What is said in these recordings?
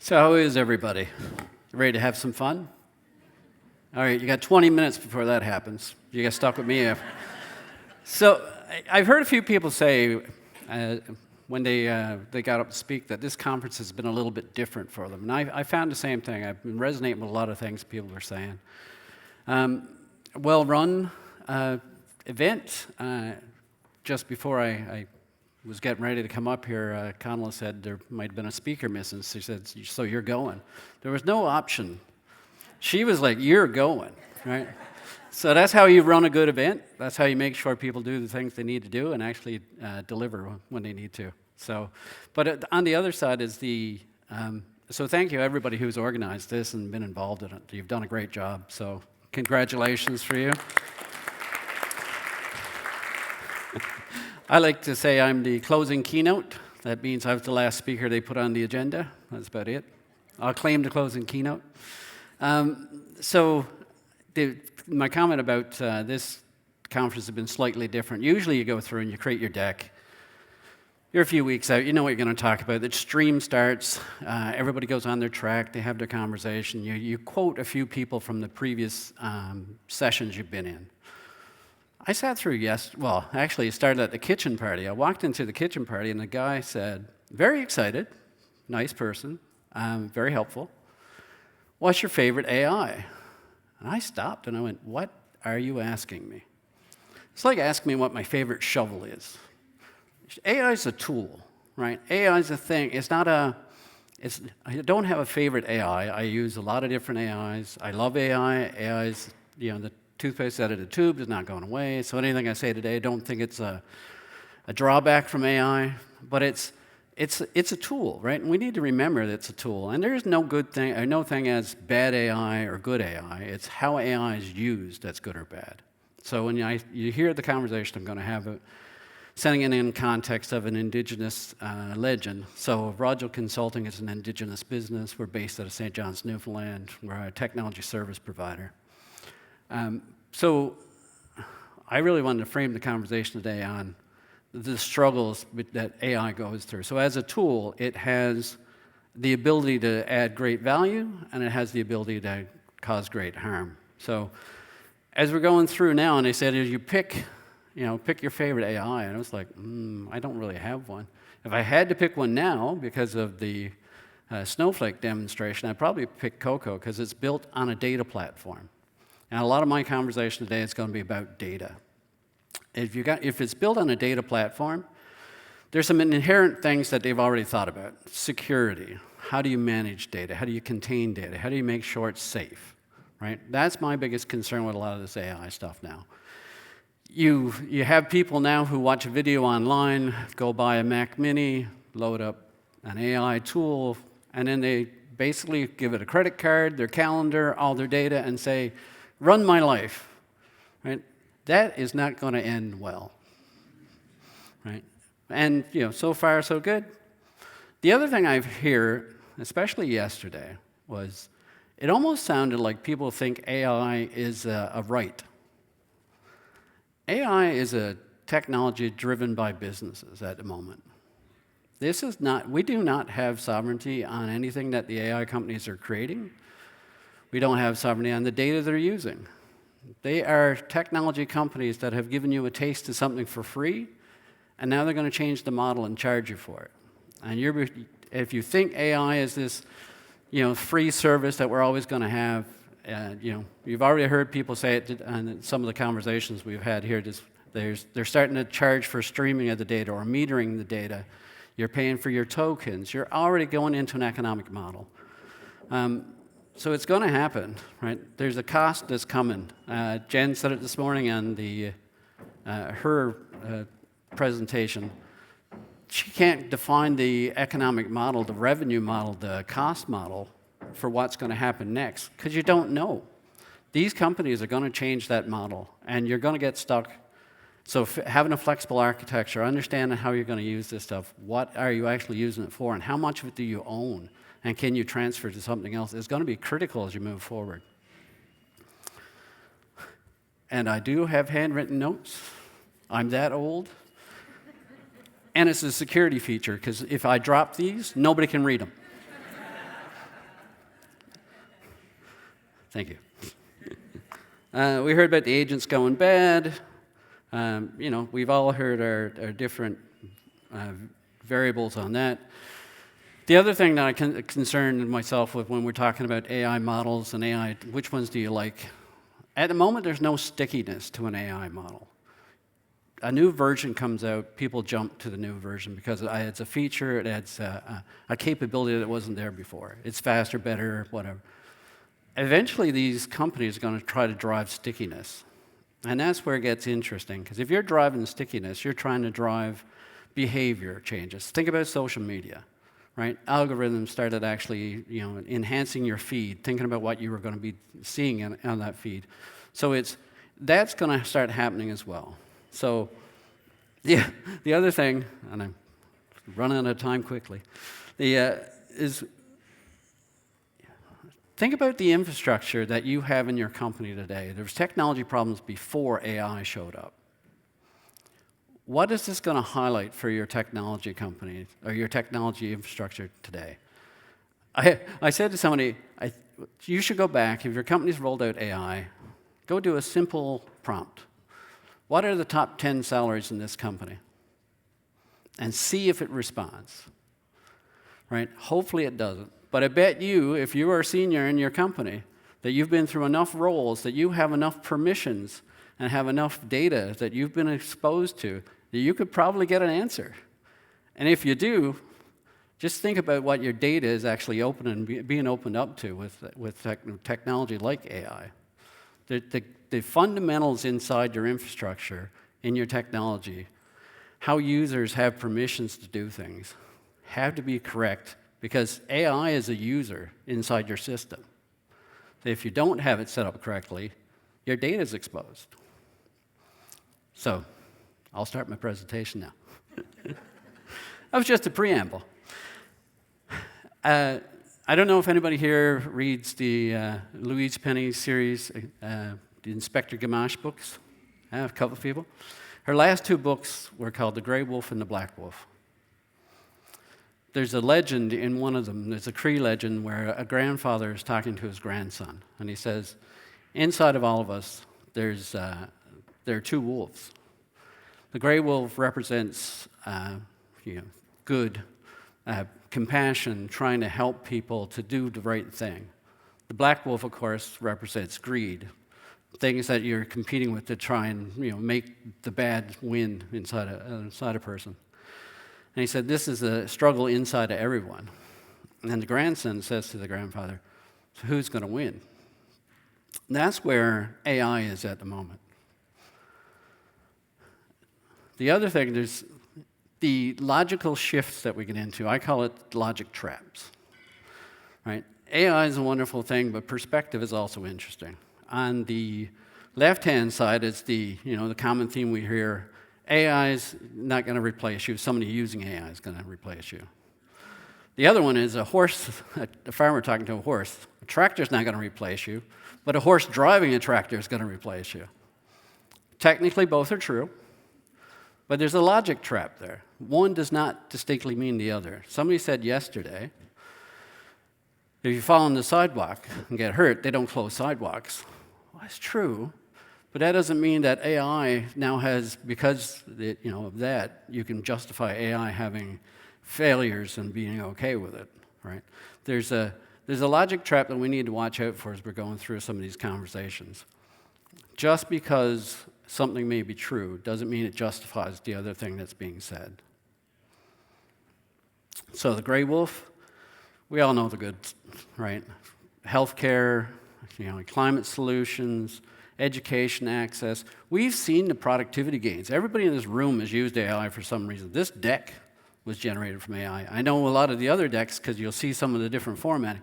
So how is everybody? Ready to have some fun? All right, you got 20 minutes before that happens. You got stuck with me. So I've heard a few people say when they got up to speak that this conference has been a little bit different for them. And I found the same thing. I've been resonating with a lot of things people are saying. Well-run event. Just before I was getting ready to come up here, Connella said there might have been a speaker missing. She said, so you're going. There was no option. She was like, you're going, right? So that's how you run a good event. That's how you make sure people do the things they need to do and actually deliver when they need to. So, but on the other side is so thank you everybody who's organized this and been involved in it. You've done a great job. So congratulations for you. I like to say I'm the closing keynote. That means I was the last speaker they put on the agenda. That's about it. I'll claim the closing keynote. My comment about this conference has been slightly different. Usually you go through and you create your deck. You're a few weeks out, you know what you're going to talk about. The stream starts, everybody goes on their track, they have their conversation. You quote a few people from the previous sessions you've been in. I sat through actually it started at the kitchen party. I walked into the kitchen party and the guy said, very excited, nice person, very helpful. What's your favorite AI? And I stopped and I went, what are you asking me? It's like asking me what my favorite shovel is. AI is a tool, right? AI is a thing. I don't have a favorite AI. I use a lot of different AIs. I love AI. AI is, the toothpaste out of the tube is not going away. So anything I say today, I don't think it's a drawback from AI, but it's a tool, right? And we need to remember that it's a tool. And there is no good thing, or no thing as bad AI or good AI. It's how AI is used that's good or bad. So when you hear the conversation I'm going to have, sending it in context of an indigenous legend. So Ridgell Consulting is an indigenous business. We're based out of St. John's, Newfoundland. We're a technology service provider. So I really wanted to frame the conversation today on the struggles that AI goes through. So as a tool, it has the ability to add great value, and it has the ability to cause great harm. So as we're going through now, and they said, as you pick your favorite AI, and I was like, I don't really have one. If I had to pick one now, because of the Snowflake demonstration, I'd probably pick Coco, because it's built on a data platform. And a lot of my conversation today is going to be about data. If it's built on a data platform, there's some inherent things that they've already thought about. Security. How do you manage data? How do you contain data? How do you make sure it's safe? Right? That's my biggest concern with a lot of this AI stuff now. You have people now who watch a video online, go buy a Mac Mini, load up an AI tool, and then they basically give it a credit card, their calendar, all their data, and say, run my life. Right? That is not going to end well, right? And so far so good. The other thing I've heard, especially yesterday, was it almost sounded like people think AI is a right. AI is a technology driven by businesses at the moment. We do not have sovereignty on anything that the AI companies are creating. We don't have sovereignty on the data they're using. They are technology companies that have given you a taste of something for free, and now they're going to change the model and charge you for it. And if you think AI is this, free service that we're always going to have, you've already heard people say it in some of the conversations we've had here. They're starting to charge for streaming of the data or metering the data. You're paying for your tokens. You're already going into an economic model. So it's going to happen, right? There's a cost that's coming. Jen said it this morning on her presentation. She can't define the economic model, the revenue model, the cost model for what's going to happen next, because you don't know. These companies are going to change that model, and you're going to get stuck. So having a flexible architecture, understanding how you're going to use this stuff, what are you actually using it for, and how much of it do you own? And can you transfer to something else? It's going to be critical as you move forward. And I do have handwritten notes. I'm that old. And it's a security feature, because if I drop these, nobody can read them. Thank you. We heard about the agents going bad. We've all heard our different variables on that. The other thing that I concern myself with when we're talking about AI models and AI, which ones do you like? At the moment, there's no stickiness to an AI model. A new version comes out, people jump to the new version because it adds a feature, it adds a capability that wasn't there before. It's faster, better, whatever. Eventually, these companies are going to try to drive stickiness. And that's where it gets interesting, because if you're driving stickiness, you're trying to drive behavior changes. Think about social media, right? Algorithms started actually, enhancing your feed, thinking about what you were going to be seeing on that feed. So that's going to start happening as well. So, yeah, the other thing, and I'm running out of time quickly, is think about the infrastructure that you have in your company today. There was technology problems before AI showed up. What is this going to highlight for your technology company or your technology infrastructure today? I said to somebody, you should go back, if your company's rolled out AI, go do a simple prompt. What are the top 10 salaries in this company? And see if it responds, right? Hopefully it doesn't. But I bet you, if you are a senior in your company, that you've been through enough roles, that you have enough permissions and have enough data that you've been exposed to, that you could probably get an answer. And if you do, just think about what your data is actually open and being opened up to with technology like AI. The fundamentals inside your infrastructure, in your technology, how users have permissions to do things, have to be correct, because AI is a user inside your system. So if you don't have it set up correctly, your data is exposed. So I'll start my presentation now. That was just a preamble. I don't know if anybody here reads the Louise Penny series, the Inspector Gamache books. I have a couple of people. Her last two books were called The Gray Wolf and The Black Wolf. There's a legend in one of them, there's a Cree legend where a grandfather is talking to his grandson, and he says, inside of all of us, there are two wolves. The gray wolf represents good, compassion, trying to help people to do the right thing. The black wolf, of course, represents greed, things that you're competing with to try and make the bad win inside a person. And he said, this is a struggle inside of everyone. And the grandson says to the grandfather, so who's going to win? And that's where AI is at the moment. The other thing, there's the logical shifts that we get into. I call it logic traps, right? AI is a wonderful thing, but perspective is also interesting. On the left-hand side is the common theme we hear, AI is not going to replace you. Somebody using AI is going to replace you. The other one is a farmer talking to a horse. A tractor's not going to replace you, but a horse driving a tractor is going to replace you. Technically, both are true, but there's a logic trap there. One does not distinctly mean the other. Somebody said yesterday, if you fall on the sidewalk and get hurt, they don't close sidewalks. Well, that's true. But that doesn't mean that AI now has, because of that, you can justify AI having failures and being okay with it, right? There's a logic trap that we need to watch out for as we're going through some of these conversations. Just because something may be true doesn't mean it justifies the other thing that's being said. So the gray wolf, we all know the good, right? Healthcare, climate solutions, education access. We've seen the productivity gains. Everybody in this room has used AI for some reason. This deck was generated from AI. I know a lot of the other decks, because you'll see some of the different formatting,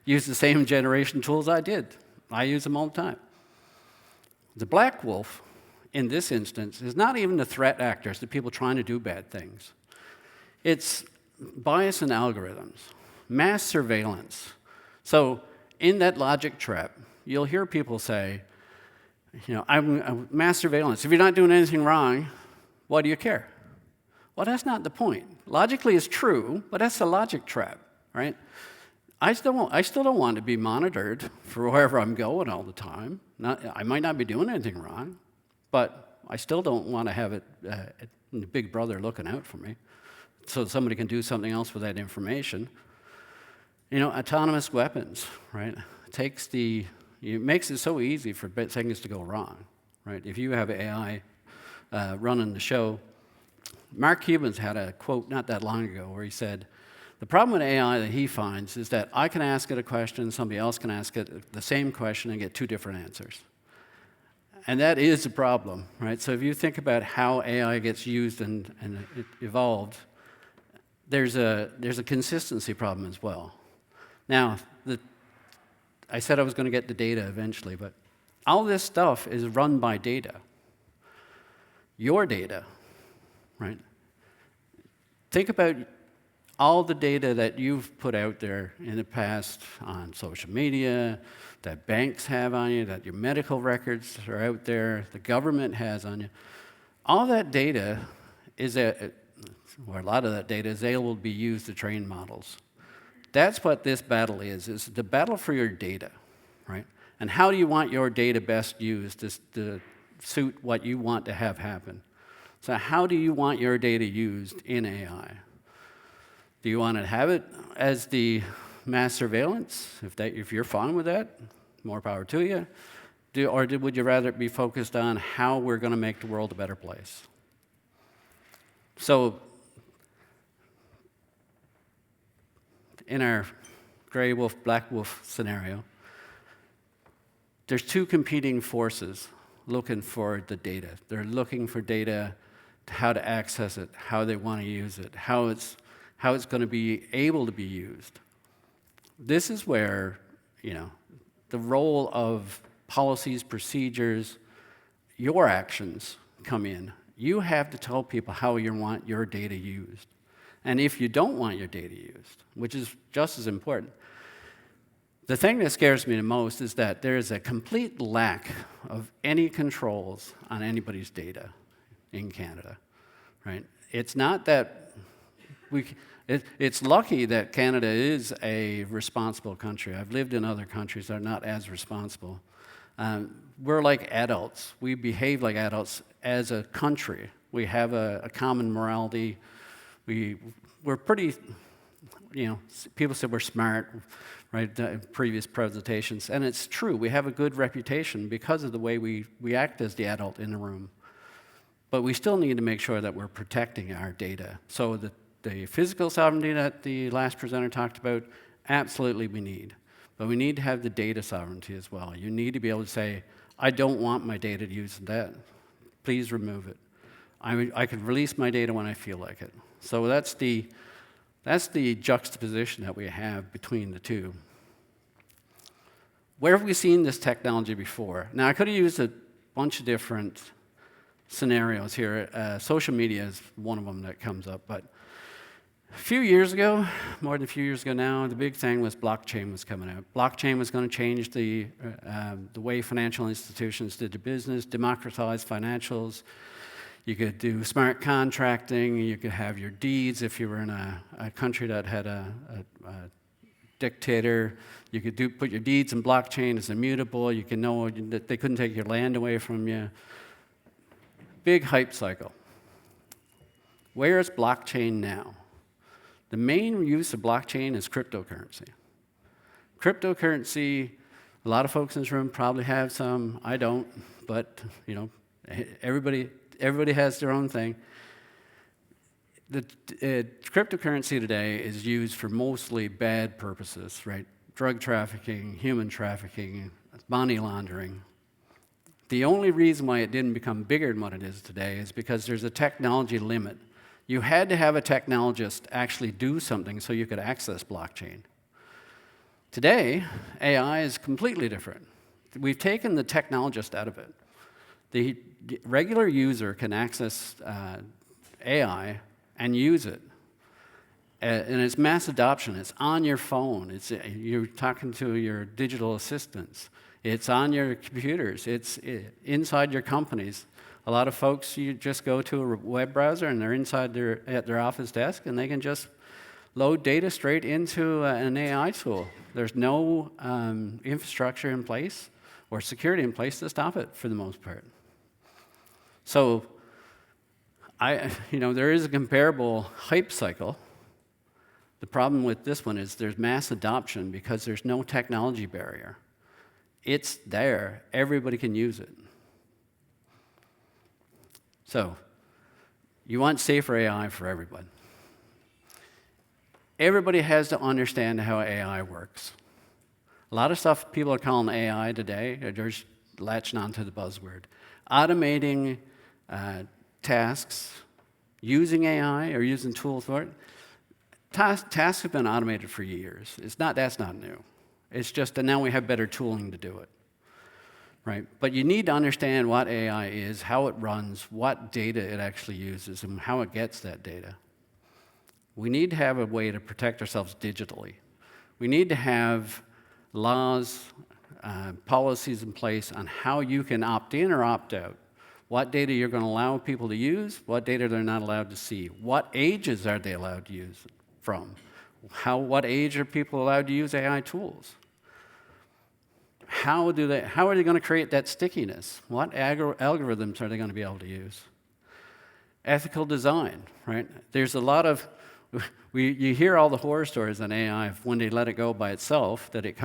use the same generation tools I did. I use them all the time. The black wolf, in this instance, is not even the threat actors, the people trying to do bad things. It's bias in algorithms, mass surveillance. So in that logic trap, you'll hear people say, I'm mass surveillance. If you're not doing anything wrong, why do you care? Well, that's not the point. Logically, it's true, but that's a logic trap, right? I still don't want to be monitored for wherever I'm going all the time. I might not be doing anything wrong, but I still don't want to have it, Big Brother looking out for me, so somebody can do something else with that information. Autonomous weapons, right? It makes it so easy for things to go wrong, right? If you have AI running the show, Mark Cuban's had a quote not that long ago where he said, the problem with AI that he finds is that I can ask it a question, somebody else can ask it the same question and get two different answers. And that is a problem, right? So if you think about how AI gets used and it evolved, there's a consistency problem as well. Now, I said I was going to get the data eventually, but all this stuff is run by data. Your data, right? Think about all the data that you've put out there in the past on social media, that banks have on you, that your medical records are out there, the government has on you. All that data a lot of that data is able to be used to train models. That's what this battle is the battle for your data, right? And how do you want your data best used to suit what you want to have happen? So how do you want your data used in AI? Do you want to have it as the mass surveillance? If you're fine with that, more power to you. Would you rather it be focused on how we're going to make the world a better place? So in our gray wolf, black wolf scenario, there's two competing forces looking for the data. They're looking for data, how to access it, how they want to use it, how it's going to be able to be used. This is where, the role of policies, procedures, your actions come in. You have to tell people how you want your data used. And if you don't want your data used, which is just as important, the thing that scares me the most is that there is a complete lack of any controls on anybody's data in Canada, right? It's not that it's lucky that Canada is a responsible country. I've lived in other countries that are not as responsible. We're like adults. We behave like adults as a country. We have a common morality. We're pretty, people say we're smart, right, previous presentations, and it's true. We have a good reputation because of the way we act as the adult in the room. But we still need to make sure that we're protecting our data. So the physical sovereignty that the last presenter talked about, absolutely we need. But we need to have the data sovereignty as well. You need to be able to say, I don't want my data to use that. Please remove it. I can release my data when I feel like it. So that's the juxtaposition that we have between the two. Where have we seen this technology before? Now, I could have used a bunch of different scenarios here. Social media is one of them that comes up, but a few years ago, more than a few years ago now, the big thing was blockchain was coming out. Blockchain was going to change the way financial institutions did their business, democratize financials. You could do smart contracting. You could have your deeds if you were in a country that had a dictator. You could put your deeds in blockchain as immutable. You can know that they couldn't take your land away from you. Big hype cycle. Where is blockchain now? The main use of blockchain is cryptocurrency. Cryptocurrency, a lot of folks in this room probably have some. I don't, but everybody has their own thing. The cryptocurrency today is used for mostly bad purposes, right? Drug trafficking, human trafficking, money laundering. The only reason why it didn't become bigger than what it is today is because there's a technology limit. You had to have a technologist actually do something so you could access blockchain. Today, AI is completely different. We've taken the technologist out of it. The regular user can access AI and use it. And it's mass adoption. It's on your phone. You're talking to your digital assistants. It's on your computers. It's inside your companies. A lot of folks, you just go to a web browser and they're at their office desk and they can just load data straight into an AI tool. There's no infrastructure in place or security in place to stop it for the most part. So, there is a comparable hype cycle. The problem with this one is there's mass adoption because there's no technology barrier. It's there. Everybody can use it. So, you want safer AI for everyone. Everybody has to understand how AI works. A lot of stuff people are calling AI today, they're just latching onto the buzzword. Automating tasks, using AI or using tools for it. Tasks have been automated for years. That's not new. It's just that now we have better tooling to do it, right? But you need to understand what AI is, how it runs, what data it actually uses, and how it gets that data. We need to have a way to protect ourselves digitally. We need to have laws, policies in place on how you can opt in or opt out. What data you're going to allow people to use, what data they're not allowed to see. What ages are they allowed to use from? What age are people allowed to use AI tools? How are they going to create that stickiness? What algorithms are they going to be able to use? Ethical design, right? There's a lot of, you hear all the horror stories on AI when they let it go by itself, that it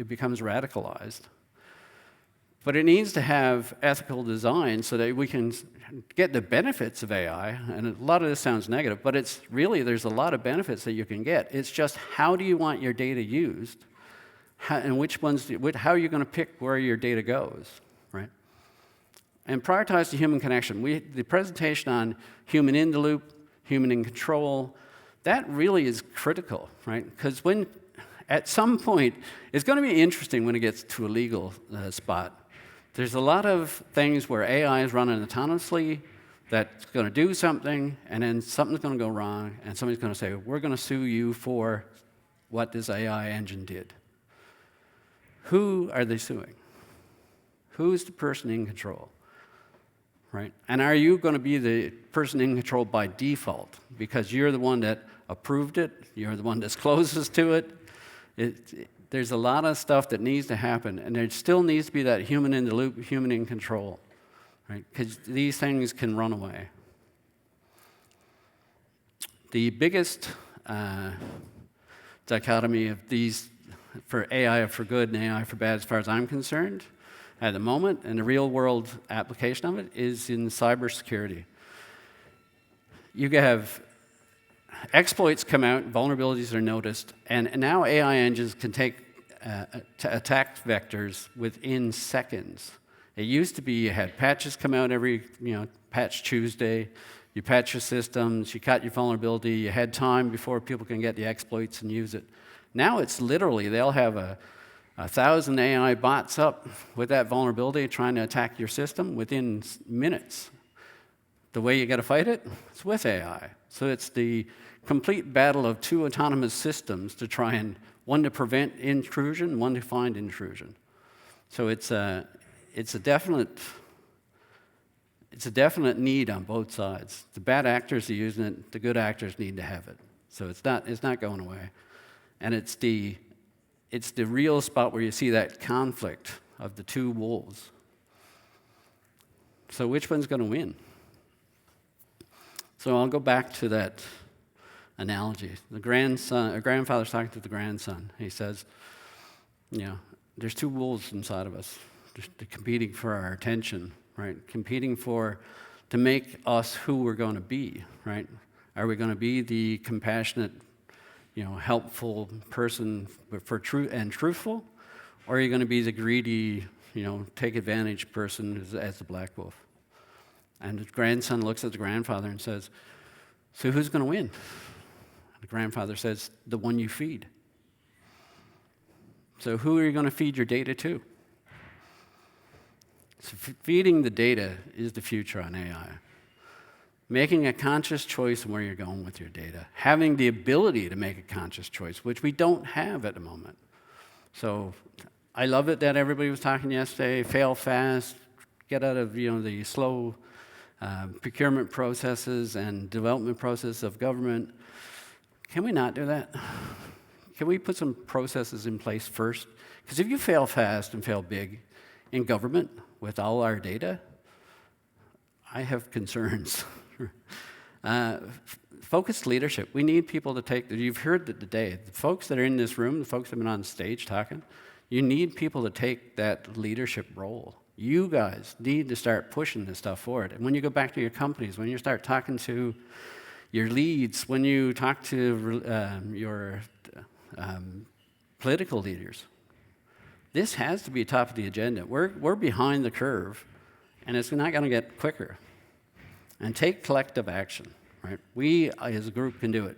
becomes radicalized. But it needs to have ethical design so that we can get the benefits of AI, and a lot of this sounds negative, but there's a lot of benefits that you can get. It's just how do you want your data used? And how are you going to pick where your data goes, right? And prioritize the human connection. The presentation on human in the loop, human in control, that really is critical, right? Because at some point, it's going to be interesting when it gets to a legal spot. There's a lot of things where AI is running autonomously that's going to do something, and then something's going to go wrong, and somebody's going to say, we're going to sue you for what this AI engine did. Who are they suing? Who's the person in control? Right? And are you going to be the person in control by default because you're the one that approved it, you're the one that's closest to it? There's a lot of stuff that needs to happen, and there still needs to be that human in the loop, human in control, right? Because these things can run away. The biggest dichotomy of these for AI for good and AI for bad, as far as I'm concerned, at the moment, and the real-world application of it is in cybersecurity. You have exploits come out, vulnerabilities are noticed, and now AI engines can take attack vectors within seconds. It used to be you had patches come out every, patch Tuesday. You patch your systems, you cut your vulnerability, you had time before people can get the exploits and use it. Now it's literally, they'll have 1,000 AI bots up with that vulnerability trying to attack your system within minutes. The way you got to fight it, it's with AI. So it's the complete battle of two autonomous systems to try and, one to prevent intrusion, one to find intrusion. So it's a definite need on both sides. The bad actors are using it, the good actors need to have it. So it's not going away. And it's the real spot where you see that conflict of the two wolves. So which one's going to win? So I'll go back to that analogy. A grandfather's talking to the grandson. He says, there's two wolves inside of us. They're competing for our attention, right? Competing to make us who we're going to be, right? Are we going to be the compassionate, helpful person for truthful, or are you going to be the greedy, take advantage person as the black wolf? And the grandson looks at the grandfather and says, so who's going to win? The grandfather says, the one you feed. So who are you going to feed your data to? So feeding the data is the future on AI. Making a conscious choice on where you're going with your data. Having the ability to make a conscious choice, which we don't have at the moment. So I love it that everybody was talking yesterday, fail fast, get out of the slow procurement processes and development process of government. Can we not do that? Can we put some processes in place first? Because if you fail fast and fail big in government with all our data, I have concerns. Focused leadership. We need people to take, you've heard it today, the folks that are in this room, the folks that have been on stage talking, you need people to take that leadership role. You guys need to start pushing this stuff forward. And when you go back to your companies, when you start talking to your leads, when you talk to your political leaders, this has to be top of the agenda. We're behind the curve, and it's not going to get quicker. And take collective action, right? We, as a group, can do it.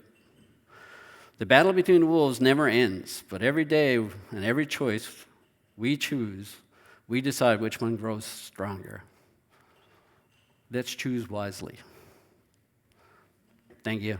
The battle between the wolves never ends, but every day and every choice we choose, we decide which one grows stronger. Let's choose wisely. Thank you.